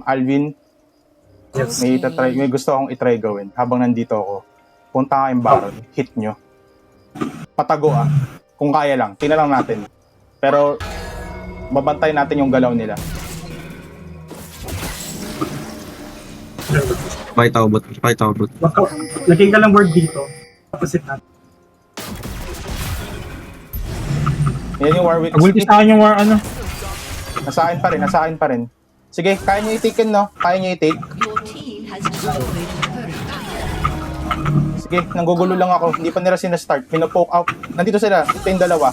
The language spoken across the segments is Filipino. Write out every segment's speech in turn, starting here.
Alvin, Yes. may gusto akong itry gawin habang nandito ako. Punta kayong Baron, hit nyo. Patago kung kaya lang, tingnan lang natin. Pero, babantay natin yung galaw nila. Pakita ko bot. Lagay ka lang word dito. Opposite natin. Yan yung Warwick. Agulti sa akin yung war, ano. Nasa akin pa rin. Sige, kaya nyo i-take no? Kaya nyo i-take? Your team has destroyed a turret. Sige, nanggugulo lang ako. Hindi pa nila sinastart. Pinopoke out. Nandito sila. Ito yung dalawa.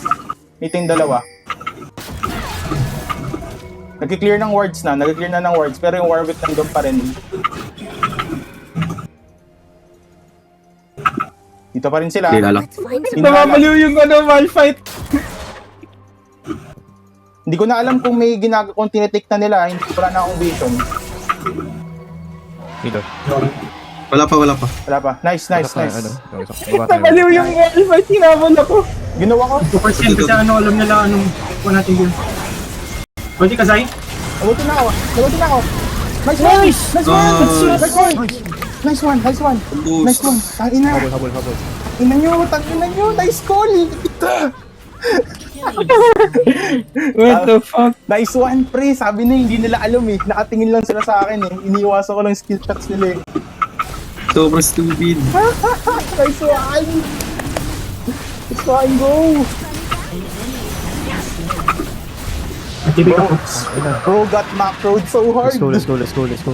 Nag-clear ng wards na. Pero yung Warwick nandun pa rin. Dito pa rin sila. Hindi lang. Namamaliw yung Malphite. Hindi ko na alam kung may kung tinitake na nila. Wala na akong vision. Dito. Wala pa. Wala pa. Nice. Namaliw yung Malphite. Hinabol ako. Ginawa ko. 2% kasi alam nila anong kuha natin yun. Pwede ka, Zay? Nagutin na ako. Nice one. Tangina. Habol. Tangina nyo. Nice call. What the fuck? Nice one, pre. Sabi na hindi nila alam Nakatingin lang sila sa akin Iniiwasan ko lang skill shots nila Sobrang stupid. Nice one. Let's go. Activate ako. Bro got macroed so hard. Let's go.